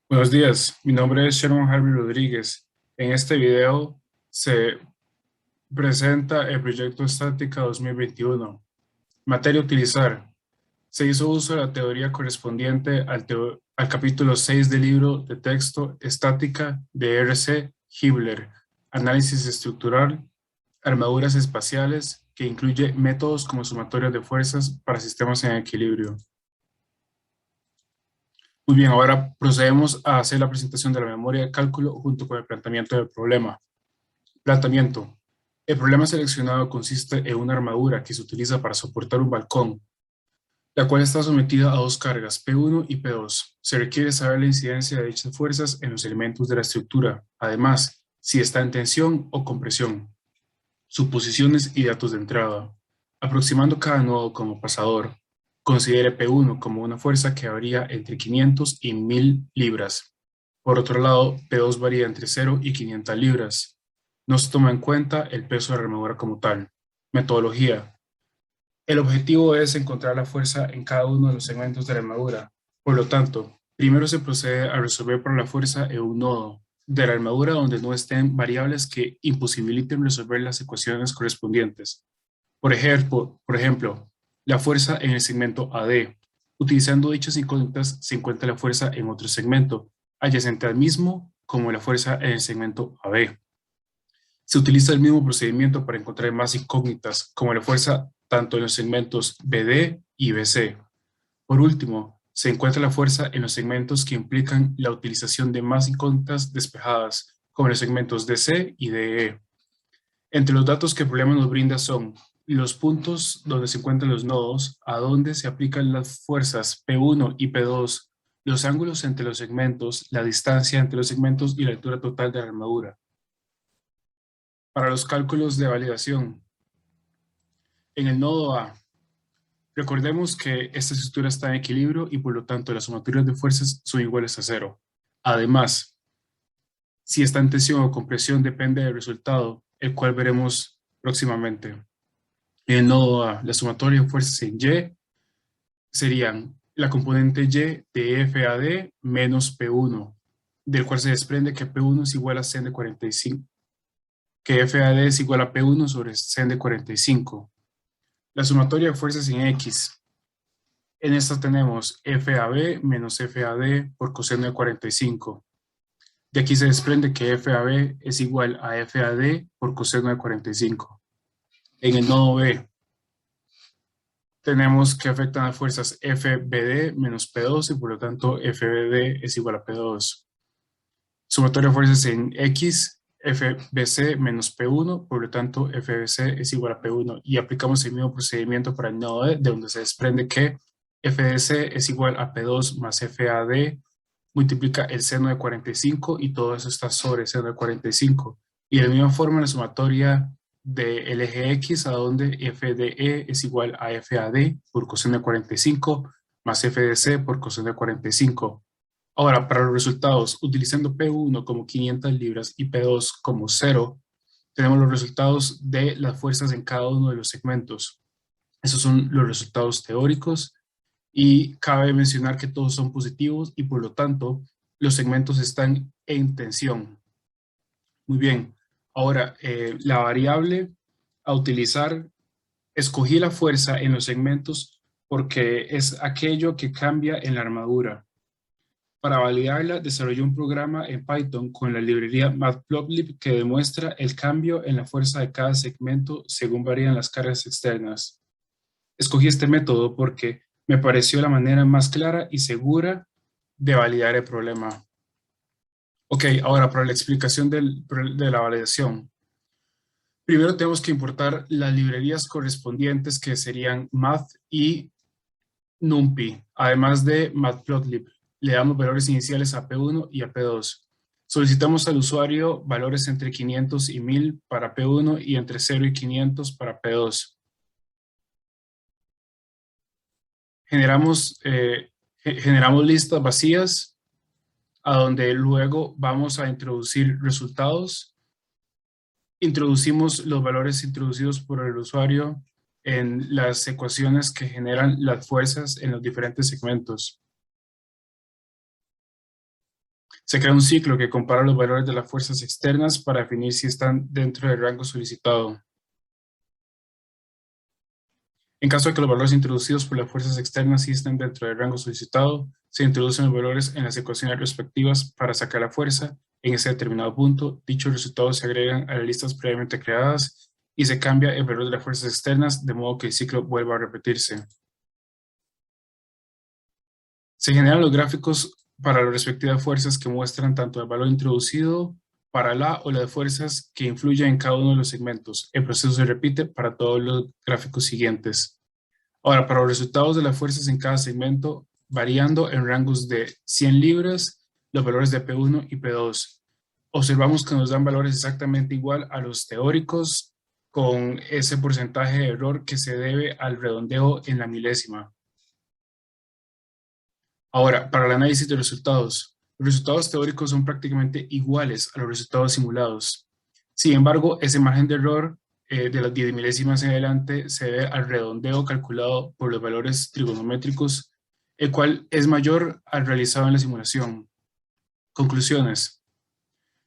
Buenos días, mi nombre es Sharon Harvey Rodríguez. En este video se presenta el proyecto Estática 2021. Materia a utilizar. Se hizo uso de la teoría correspondiente al capítulo 6 del libro de texto Estática de R.C. Hibbeler, Análisis estructural, armaduras espaciales, que incluye métodos como sumatorios de fuerzas para sistemas en equilibrio. Muy bien, ahora procedemos a hacer la presentación de la memoria de cálculo junto con el planteamiento del problema. Planteamiento. El problema seleccionado consiste en una armadura que se utiliza para soportar un balcón, la cual está sometida a dos cargas, P1 y P2. Se requiere saber la incidencia de dichas fuerzas en los elementos de la estructura. Además, si está en tensión o compresión. Suposiciones y datos de entrada. Aproximando cada nodo como pasador. Considere P1 como una fuerza que varía entre 500 y 1000 libras. Por otro lado, P2 varía entre 0 y 500 libras. No se toma en cuenta el peso de la armadura como tal. Metodología. El objetivo es encontrar la fuerza en cada uno de los segmentos de la armadura. Por lo tanto, primero se procede a resolver por la fuerza en un nodo de la armadura donde no estén variables que imposibiliten resolver las ecuaciones correspondientes. Por ejemplo, la fuerza en el segmento AD. Utilizando dichas incógnitas se encuentra la fuerza en otro segmento, adyacente al mismo, como la fuerza en el segmento AB. Se utiliza el mismo procedimiento para encontrar más incógnitas, como la fuerza tanto en los segmentos BD y BC. Por último, se encuentra la fuerza en los segmentos que implican la utilización de más incógnitas despejadas, como los segmentos DC y DE. Entre los datos que el problema nos brinda son los puntos donde se encuentran los nodos, a donde se aplican las fuerzas P1 y P2, los ángulos entre los segmentos, la distancia entre los segmentos y la altura total de la armadura. Para los cálculos de validación, en el nodo A, recordemos que esta estructura está en equilibrio y por lo tanto las sumatorias de fuerzas son iguales a cero. Además, si está en tensión o compresión depende del resultado, el cual veremos próximamente. En el nodo A, la sumatoria de fuerzas en Y serían la componente Y de FAD menos P1, del cual se desprende que P1 es igual a sen de 45, que FAD es igual a P1 sobre sen de 45. La sumatoria de fuerzas en X. En esta tenemos FAB menos FAD por coseno de 45. De aquí se desprende que FAB es igual a FAD por coseno de 45. En el nodo B, tenemos que afectan las fuerzas FBD menos P2 y por lo tanto FBD es igual a P2. Sumatoria de fuerzas en X, FBC menos P1, por lo tanto FBC es igual a P1 y aplicamos el mismo procedimiento para el nodo D, de donde se desprende que FDC es igual a P2 más FAD, multiplica el seno de 45 y todo eso está sobre el seno de 45. Y de la misma forma la sumatoria del eje X, a donde FDE es igual a FAD por coseno de 45 más FDC por coseno de 45. Ahora, para los resultados, utilizando P1 como 500 libras y P2 como 0, tenemos los resultados de las fuerzas en cada uno de los segmentos. Esos son los resultados teóricos y cabe mencionar que todos son positivos y por lo tanto los segmentos están en tensión. Muy bien, ahora la variable a utilizar, escogí la fuerza en los segmentos porque es aquello que cambia en la armadura. Para validarla, desarrolló un programa en Python con la librería Matplotlib que demuestra el cambio en la fuerza de cada segmento según varían las cargas externas. Escogí este método porque me pareció la manera más clara y segura de validar el problema. Ok, ahora para la explicación de la validación. Primero tenemos que importar las librerías correspondientes que serían math y NumPy, además de Matplotlib. Le damos valores iniciales a P1 y a P2. Solicitamos al usuario valores entre 500 y 1000 para P1 y entre 0 y 500 para P2. Generamos listas vacías a donde luego vamos a introducir resultados. Introducimos los valores introducidos por el usuario en las ecuaciones que generan las fuerzas en los diferentes segmentos. Se crea un ciclo que compara los valores de las fuerzas externas para definir si están dentro del rango solicitado. En caso de que los valores introducidos por las fuerzas externas sí estén dentro del rango solicitado, se introducen los valores en las ecuaciones respectivas para sacar la fuerza en ese determinado punto. Dichos resultados se agregan a las listas previamente creadas y se cambia el valor de las fuerzas externas de modo que el ciclo vuelva a repetirse. Se generan los gráficos para las respectivas fuerzas que muestran tanto el valor introducido para la o las fuerzas que influyen en cada uno de los segmentos. El proceso se repite para todos los gráficos siguientes. Ahora, para los resultados de las fuerzas en cada segmento, variando en rangos de 100 libras, los valores de P1 y P2. Observamos que nos dan valores exactamente igual a los teóricos, con ese porcentaje de error que se debe al redondeo en la milésima. Ahora, para el análisis de resultados, los resultados teóricos son prácticamente iguales a los resultados simulados. Sin embargo, ese margen de error de las 10 milésimas en adelante se debe al redondeo calculado por los valores trigonométricos, el cual es mayor al realizado en la simulación. Conclusiones.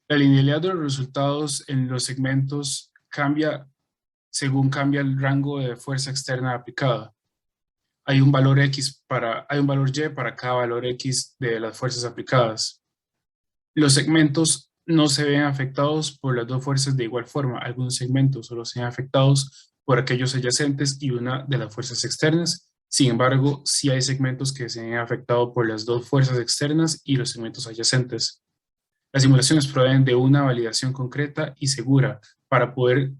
La linealidad de los resultados en los segmentos cambia según cambia el rango de fuerza externa aplicada. Hay un valor Y para cada valor X de las fuerzas aplicadas. Los segmentos no se ven afectados por las dos fuerzas de igual forma. Algunos segmentos solo se ven afectados por aquellos adyacentes y una de las fuerzas externas. Sin embargo, sí hay segmentos que se ven afectados por las dos fuerzas externas y los segmentos adyacentes. Las simulaciones proveen de una validación concreta y segura para poder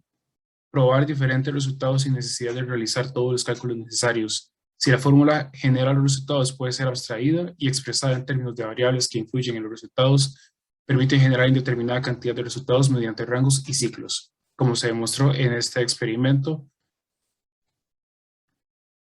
probar diferentes resultados sin necesidad de realizar todos los cálculos necesarios. Si la fórmula genera los resultados puede ser abstraída y expresada en términos de variables que influyen en los resultados, permite generar indeterminada cantidad de resultados mediante rangos y ciclos, como se demostró en este experimento